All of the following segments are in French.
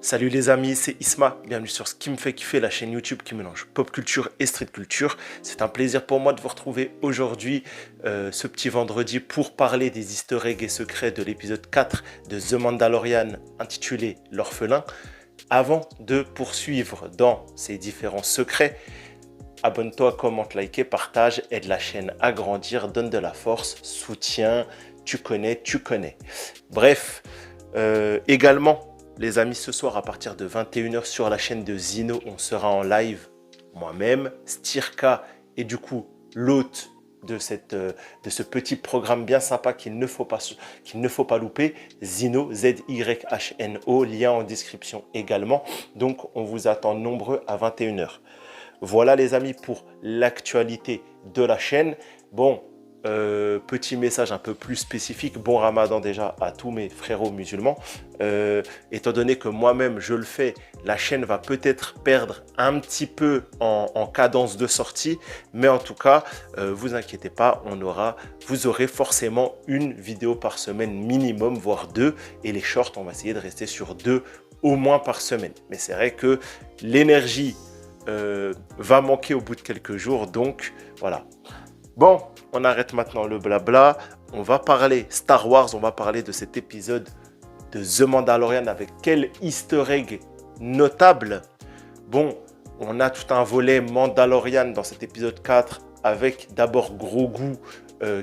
Salut les amis, c'est Isma, bienvenue sur Ce qui me fait kiffer, la chaîne YouTube qui mélange pop culture et street culture. C'est un plaisir pour moi de vous retrouver aujourd'hui, ce petit vendredi, pour parler des easter eggs et secrets de l'épisode 4 de The Mandalorian intitulé L'Orphelin. Avant de poursuivre dans ces différents secrets, abonne-toi, commente, like, partage, aide la chaîne à grandir, donne de la force, soutien, tu connais. Bref, également, les amis, ce soir à partir de 21h sur la chaîne de Zino, on sera en live, moi-même, Stirka et du coup l'hôte de ce petit programme bien sympa qu'il ne faut pas louper, Zino, Z-Y-H-N-O, lien en description également. Donc on vous attend nombreux à 21h. Voilà les amis pour l'actualité de la chaîne. Bon, petit message un peu plus spécifique, bon ramadan déjà à tous mes frérots musulmans. Étant donné que moi-même je le fais, la chaîne va peut-être perdre un petit peu en cadence de sortie, mais en tout cas, vous inquiétez pas, vous aurez forcément une vidéo par semaine minimum, voire deux, et les shorts, on va essayer de rester sur deux au moins par semaine. Mais c'est vrai que l'énergie va manquer au bout de quelques jours, donc voilà. Bon, on arrête maintenant le blabla, on va parler Star Wars, on va parler de cet épisode de The Mandalorian avec quel easter egg notable. Bon, on a tout un volet Mandalorian dans cet épisode 4 avec d'abord Grogu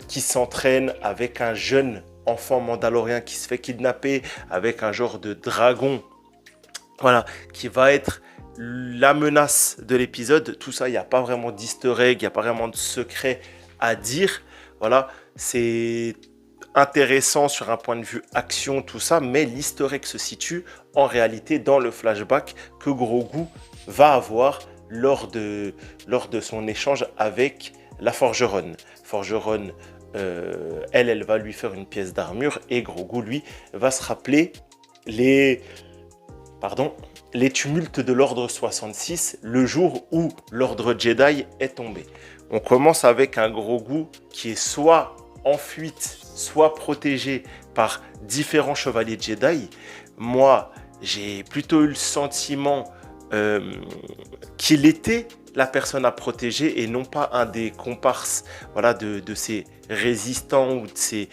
qui s'entraîne avec un jeune enfant Mandalorien qui se fait kidnapper avec un genre de dragon, voilà, qui va être la menace de l'épisode. Tout ça, il n'y a pas vraiment d'easter egg, il n'y a pas vraiment de secret à dire. Voilà, c'est intéressant sur un point de vue action, tout ça, mais l'easter egg se situe en réalité dans le flashback que Grogu va avoir lors de son échange avec la forgeronne. Forgeronne, elle va lui faire une pièce d'armure et Grogu, lui, va se rappeler les tumultes de l'ordre 66, le jour où l'ordre Jedi est tombé. On commence avec un Grogu qui est soit en fuite, soit protégé par différents chevaliers Jedi. Moi, j'ai plutôt eu le sentiment qu'il était la personne à protéger et non pas un des comparses, voilà, de ces résistants ou de ces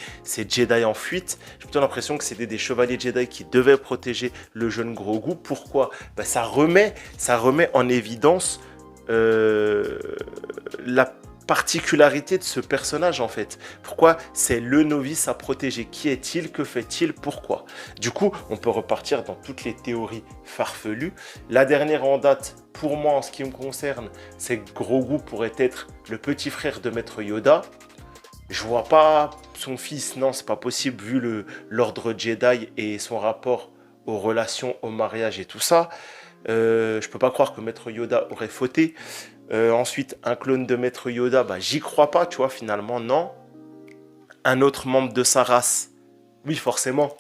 Jedi en fuite. J'ai plutôt l'impression que c'était des chevaliers Jedi qui devaient protéger le jeune Grogu. Pourquoi ? Ben, ça remet en évidence la particularité de ce personnage en fait. Pourquoi c'est le novice à protéger? Qui est-il? Que fait-il? Pourquoi? Du coup, on peut repartir dans toutes les théories farfelues. La dernière en date, pour moi, en ce qui me concerne, c'est que Grogu pourrait être le petit frère de Maître Yoda. Je vois pas son fils, non, c'est pas possible vu l'ordre Jedi et son rapport aux relations, au mariage et tout ça. Je peux pas croire que Maître Yoda aurait fauté. Ensuite, un clone de Maître Yoda, bah, j'y crois pas, tu vois, finalement, non. Un autre membre de sa race, oui, forcément.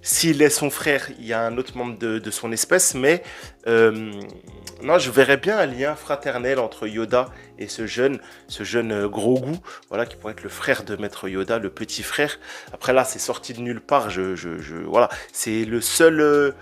S'il est son frère, il y a un autre membre de son espèce, mais non, je verrais bien un lien fraternel entre Yoda et ce jeune Grogu, voilà, qui pourrait être le frère de Maître Yoda, le petit frère. Après là, c'est sorti de nulle part, voilà, c'est le seul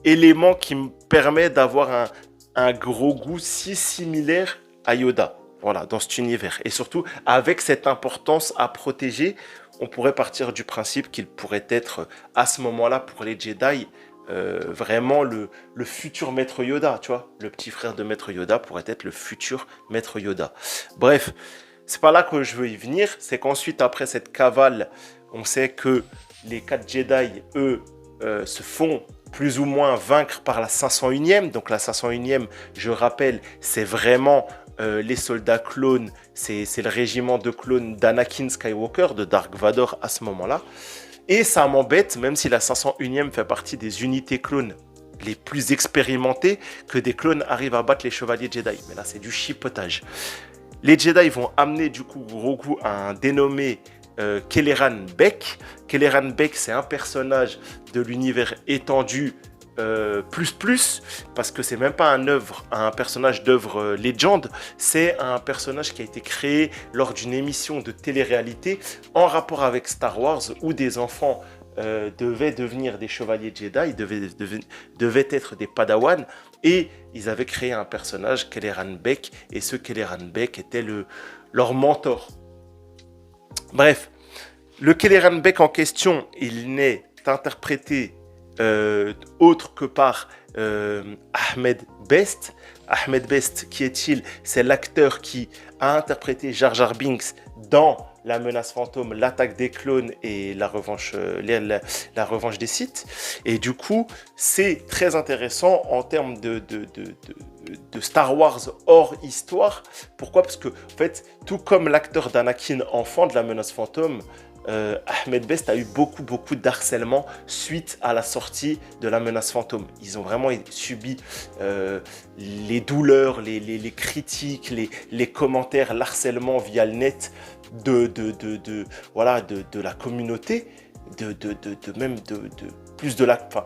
élément qui me permet d'avoir un Grogu si similaire à Yoda, voilà, dans cet univers. Et surtout, avec cette importance à protéger, on pourrait partir du principe qu'il pourrait être, à ce moment-là, pour les Jedi, vraiment le futur Maître Yoda, tu vois. Le petit frère de Maître Yoda pourrait être le futur Maître Yoda. Bref, c'est pas là que je veux y venir. C'est qu'ensuite, après cette cavale, on sait que les 4 Jedi, eux, se font plus ou moins vaincre par la 501e. Donc la 501e, je rappelle, c'est vraiment les soldats clones, c'est le régiment de clones d'Anakin Skywalker, de Dark Vador à ce moment-là. Et ça m'embête, même si la 501e fait partie des unités clones les plus expérimentées, que des clones arrivent à battre les chevaliers Jedi. Mais là, c'est du chipotage. Les Jedi vont amener du coup Grogu à un dénommé Kelleran Beq. Kelleran Beq, c'est un personnage de l'univers étendu parce que c'est même pas un personnage d'œuvre légende, c'est un personnage qui a été créé lors d'une émission de télé-réalité en rapport avec Star Wars où des enfants devaient devenir des chevaliers Jedi, devaient être des Padawan, et ils avaient créé un personnage, Kelleran Beq, et ce Kelleran Beq était leur mentor. Bref, le Kelleran Beq en question, il n'est interprété autre que par Ahmed Best. Ahmed Best, qui est-il? C'est l'acteur qui a interprété Jar Jar Binks dans La Menace Fantôme, L'attaque des clones et la revanche des Sith. Et du coup, c'est très intéressant en termes de Star Wars hors histoire. Pourquoi? Parce que, en fait, tout comme l'acteur d'Anakin enfant de La Menace Fantôme, Ahmed Best a eu beaucoup d'harcèlement suite à la sortie de La Menace Fantôme. Ils ont vraiment subi les douleurs, les critiques, les commentaires, l'harcèlement via le net de la communauté, plus de la... Enfin,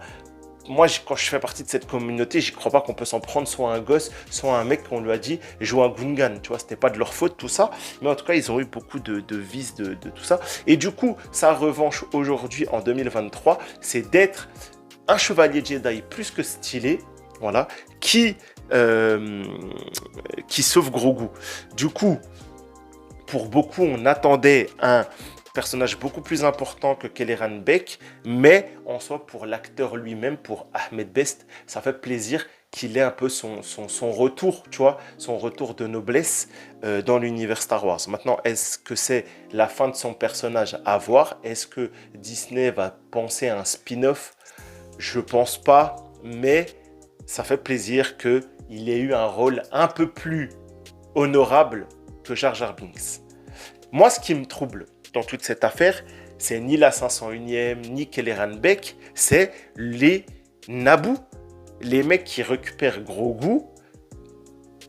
moi, quand je fais partie de cette communauté, j'y crois pas qu'on peut s'en prendre soit un gosse, soit un mec qu'on lui a dit joue un Gungan. Tu vois, c'était pas de leur faute tout ça, mais en tout cas, ils ont eu beaucoup de vices de tout ça. Et du coup, sa revanche aujourd'hui en 2023, c'est d'être un chevalier Jedi plus que stylé, voilà, qui sauve Grogu. Du coup, pour beaucoup, on attendait un personnage beaucoup plus important que Kelleran Beq, mais en soi, pour l'acteur lui-même, pour Ahmed Best, ça fait plaisir qu'il ait un peu son retour, tu vois, son retour de noblesse dans l'univers Star Wars. Maintenant, est-ce que c'est la fin de son personnage à voir? Est-ce que Disney va penser à un spin-off? Je pense pas, mais ça fait plaisir qu'il ait eu un rôle un peu plus honorable que Jar Jar Binks. Moi, ce qui me trouble dans toute cette affaire, c'est ni la 501e, ni Kelleran Beq, c'est les Naboo, les mecs qui récupèrent Grogu.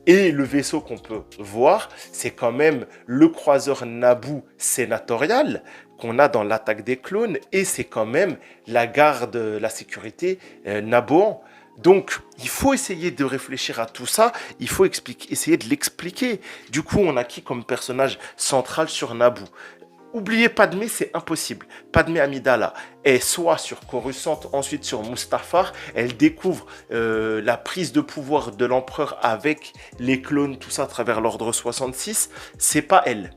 Et le vaisseau qu'on peut voir, c'est quand même le croiseur Naboo sénatorial qu'on a dans l'attaque des clones, et c'est quand même la garde, la sécurité Nabooan. Donc, il faut essayer de réfléchir à tout ça, il faut essayer de l'expliquer. Du coup, on a qui comme personnage central sur Naboo? Oubliez Padmé, c'est impossible. Padmé Amidala est soit sur Coruscant, ensuite sur Mustafar. Elle découvre la prise de pouvoir de l'empereur avec les clones, tout ça à travers l'ordre 66. C'est pas elle.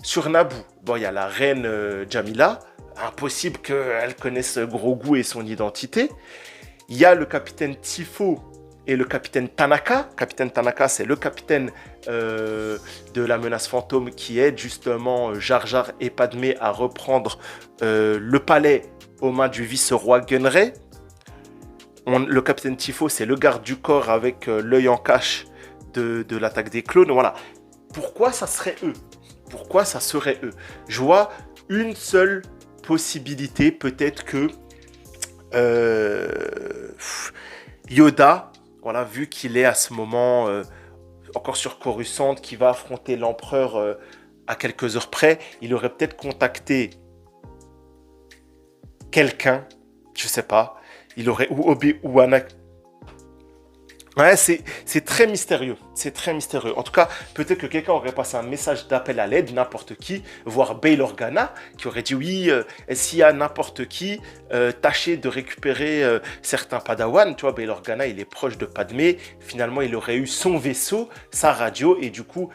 Sur Naboo, bon, il y a la reine Jamila. Impossible qu'elle connaisse Grogu et son identité. Il y a le capitaine Tifo et le capitaine Tanaka. Capitaine Tanaka, c'est le capitaine de la menace fantôme qui aide justement Jar Jar et Padmé à reprendre le palais aux mains du vice-roi Gunray. Le capitaine Tifo, c'est le garde du corps avec l'œil en cache de l'attaque des clones. Voilà. Pourquoi ça serait eux? Pourquoi ça serait eux? Je vois une seule possibilité, peut-être que Yoda, voilà, vu qu'il est à ce moment encore sur Coruscant, qui va affronter l'empereur à quelques heures près, il aurait peut-être contacté quelqu'un, je sais pas, il aurait ou Obi-Wan. Ouais, c'est très mystérieux, c'est très mystérieux. En tout cas, peut-être que quelqu'un aurait passé un message d'appel à l'aide, n'importe qui, voire Bail Organa, qui aurait dit oui, s'il y a n'importe qui, tâchez de récupérer certains Padawan. Tu vois, Bail Organa, il est proche de Padmé. Finalement, il aurait eu son vaisseau, sa radio, et du coup,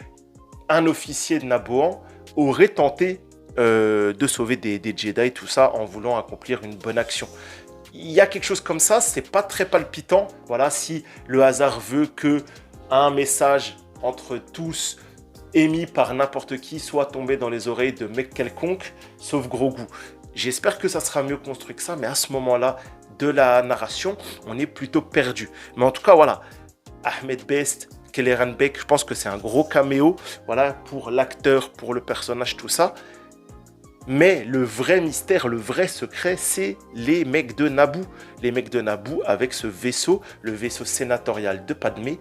un officier de Nabooan aurait tenté de sauver des Jedi, tout ça, en voulant accomplir une bonne action. Il y a quelque chose comme ça, c'est pas très palpitant. Voilà, si le hasard veut que un message entre tous émis par n'importe qui soit tombé dans les oreilles de mec quelconque, sauf Grogu. J'espère que ça sera mieux construit que ça, mais à ce moment-là de la narration, on est plutôt perdu. Mais en tout cas, voilà, Ahmed Best, Kelleran Beq, je pense que c'est un gros caméo, voilà, pour l'acteur, pour le personnage, tout ça. Mais le vrai mystère, le vrai secret, c'est les mecs de Naboo. Les mecs de Naboo avec ce vaisseau, le vaisseau sénatorial de Padmé.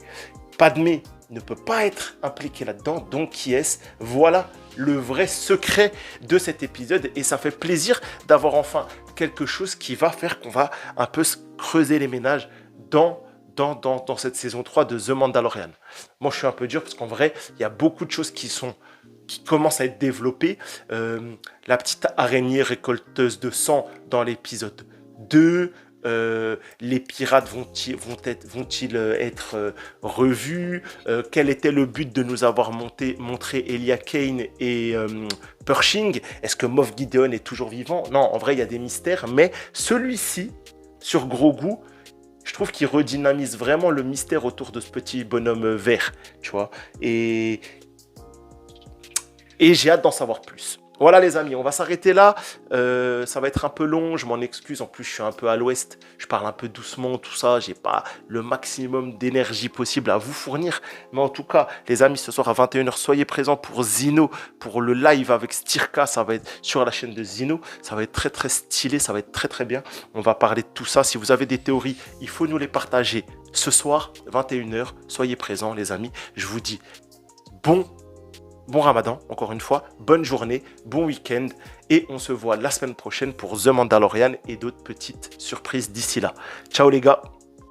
Padmé ne peut pas être impliqué là-dedans, donc qui est-ce? Voilà le vrai secret de cet épisode. Et ça fait plaisir d'avoir enfin quelque chose qui va faire qu'on va un peu se creuser les ménages dans cette saison 3 de The Mandalorian. Moi, je suis un peu dur parce qu'en vrai, il y a beaucoup de choses qui qui commence à être développée. La petite araignée récolteuse de sang dans l'épisode 2. Les pirates vont-ils être revus? Quel était le but de nous avoir montré Elia Kane et Pershing? Est-ce que Moff Gideon est toujours vivant? Non, en vrai, il y a des mystères, mais celui-ci, sur Grogu, je trouve qu'il redynamise vraiment le mystère autour de ce petit bonhomme vert, tu vois. Et j'ai hâte d'en savoir plus. Voilà les amis, on va s'arrêter là. Ça va être un peu long, je m'en excuse. En plus, je suis un peu à l'ouest, je parle un peu doucement, tout ça. J'ai pas le maximum d'énergie possible à vous fournir. Mais en tout cas, les amis, ce soir à 21h, soyez présents pour Zino, pour le live avec Stirka. Ça va être sur la chaîne de Zino. Ça va être très très stylé, ça va être très très bien. On va parler de tout ça. Si vous avez des théories, il faut nous les partager. Ce soir, 21h, soyez présents les amis. Je vous dis bon Ramadan, encore une fois, bonne journée, bon week-end, et on se voit la semaine prochaine pour The Mandalorian et d'autres petites surprises d'ici là. Ciao les gars!